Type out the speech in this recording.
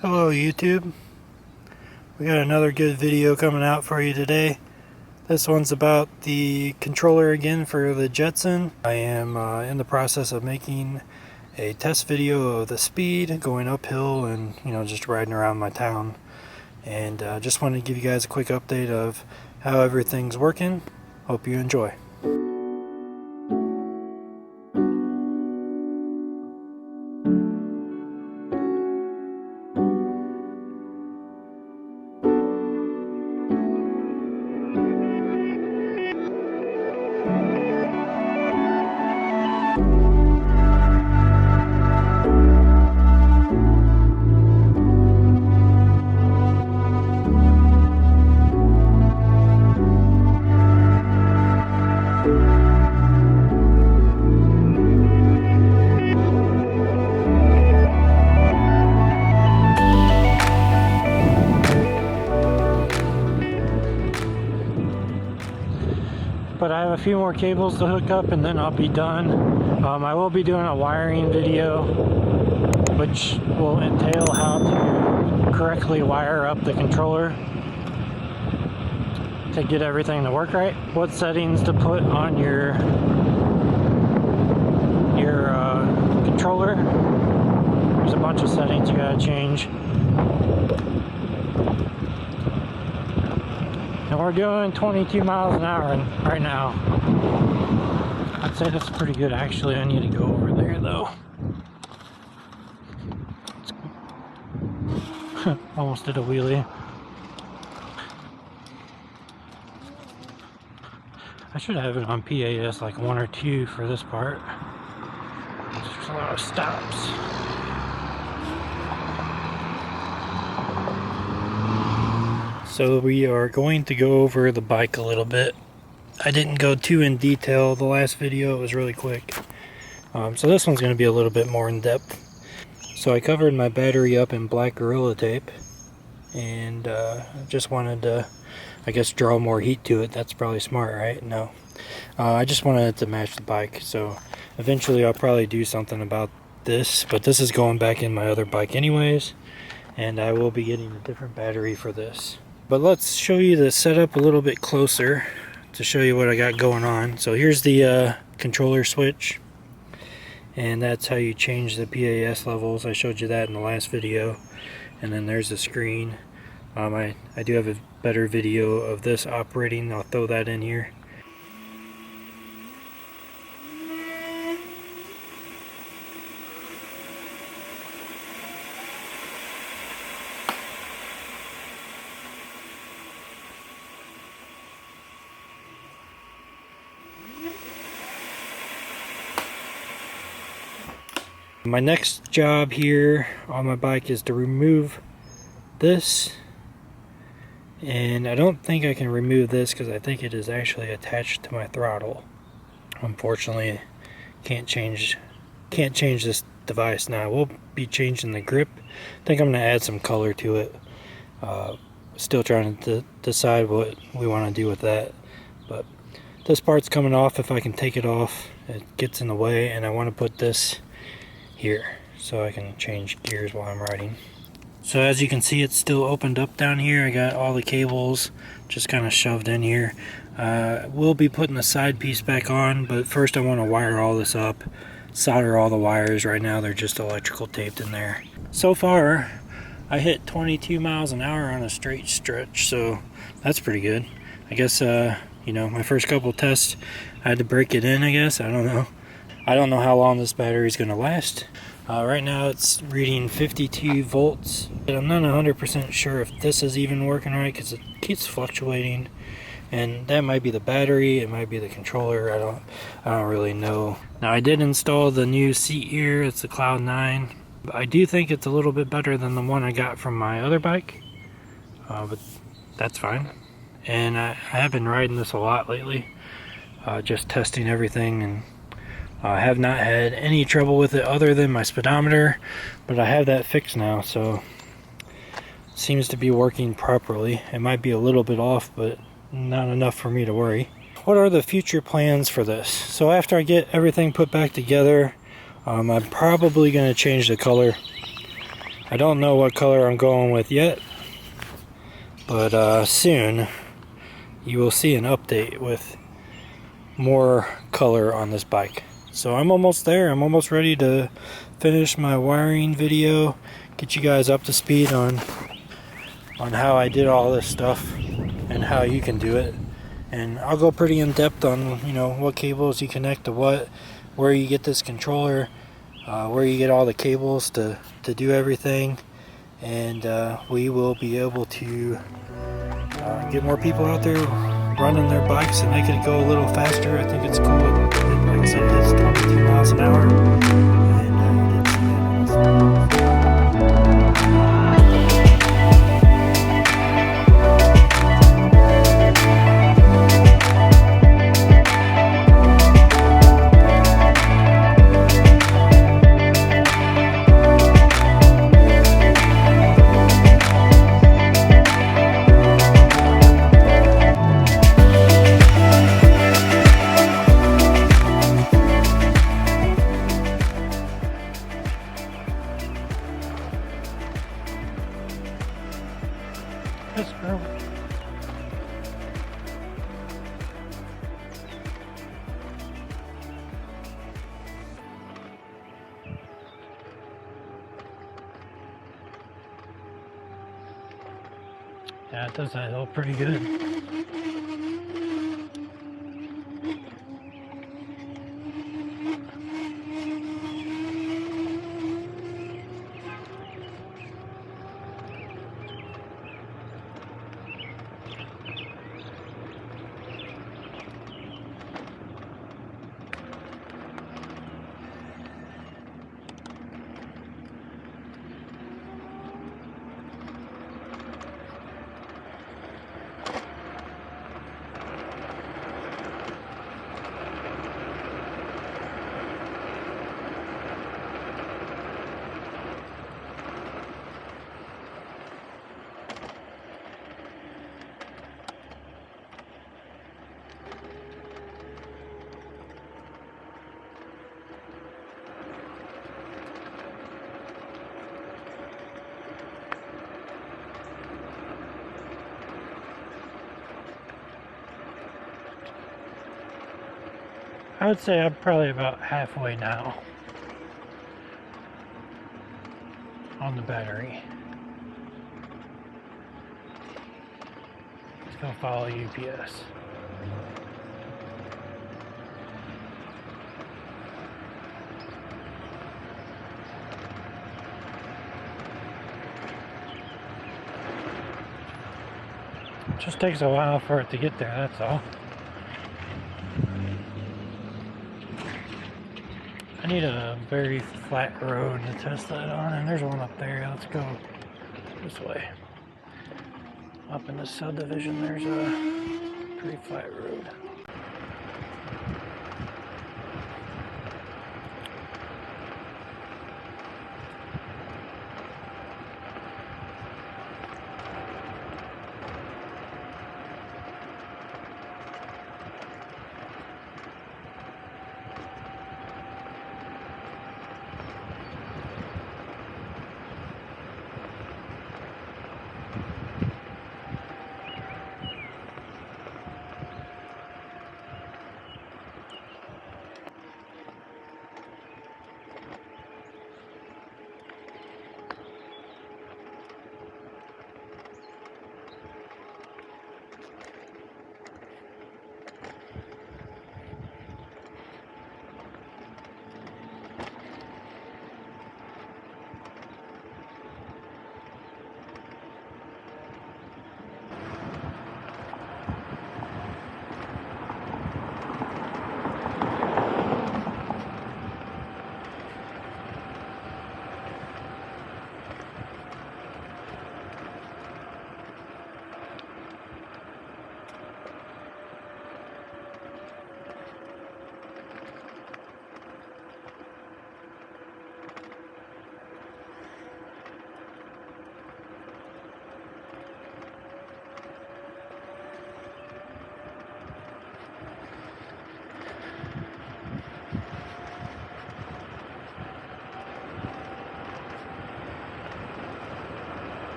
Hello YouTube. We got another good video coming out for you today. This one's about the controller again for the Jetson. I am in the process of making a test video of the speed going uphill and just riding around my town. And just wanted to give you guys a quick update of how everything's working. Hope you enjoy. But I have a few more cables to hook up and then I'll be done. I will be doing a wiring video, which will entail how to correctly wire up the controller to get everything to work right. What settings to put on your controller. There's a bunch of settings you gotta change. And we're doing 22 miles an hour right now. I'd say that's pretty good. Actually, I need to go over there though. Almost did a wheelie. I should have it on PAS like 1 or 2 for this part. There's a lot of stops. So we are going to go over the bike a little bit. I didn't go too in detail. The last video was really quick. So this one's going to be a little bit more in depth. So I covered my battery up in black Gorilla Tape. And just wanted to, I guess, draw more heat to it. That's probably smart, right? No. I just wanted it to match the bike. So eventually I'll probably do something about this. But this is going back in my other bike anyways. And I will be getting a different battery for this. But let's show you the setup a little bit closer to show you what I got going on. So here's the controller switch, and that's how you change the PAS levels. I showed you that in the last video. And then there's the screen. I do have a better video of this operating. I'll throw that in here. My next job here on my bike is to remove this, and I don't think I can remove this because I think it is actually attached to my throttle. Unfortunately, can't change this device now. We'll be changing the grip. I think I'm going to add some color to it. Still trying to decide what we want to do with that, but this part's coming off. If I can take it off, it gets in the way, and I want to put this here so I can change gears while I'm riding. So as you can see, it's still opened up down here. I got all the cables just kind of shoved in here. We'll be putting the side piece back on, but first I want to wire all this up, solder all the wires. Right now they're just electrical taped in there. So far I hit 22 miles an hour on a straight stretch, so that's pretty good. I guess my first couple tests I had to break it in, I guess. I don't know how long this battery is going to last. Right now it's reading 52 volts. I'm not 100% sure if this is even working right because it keeps fluctuating. And that might be the battery, it might be the controller. I don't really know. Now I did install the new seat here. It's the Cloud 9. I do think it's a little bit better than the one I got from my other bike. But that's fine. And I have been riding this a lot lately. Just testing everything, and I have not had any trouble with it other than my speedometer, but I have that fixed now, so it seems to be working properly. It might be a little bit off, but not enough for me to worry. What are the future plans for this? So after I get everything put back together, I'm probably going to change the color I don't know what color I'm going with yet, but soon you will see an update with more color on this bike. So I'm almost there. I'm almost ready to finish my wiring video, get you guys up to speed on how I did all this stuff and how you can do it. And I'll go pretty in depth on, you know, what cables you connect to what, where you get this controller, where you get all the cables to do everything. And we will be able to get more people out there running their bikes and make it go a little faster. I think it's cool. Like I said, it's 22 miles an hour. And you did see that on the screen. Yes, bro. Yeah, it does that hill pretty good. I would say I'm probably about halfway now on the battery. It's gonna follow UPS. It just takes a while for it to get there, that's all. I need a very flat road to test that on, and there's one up there. Let's go this way. Up in the subdivision, there's a pretty flat road.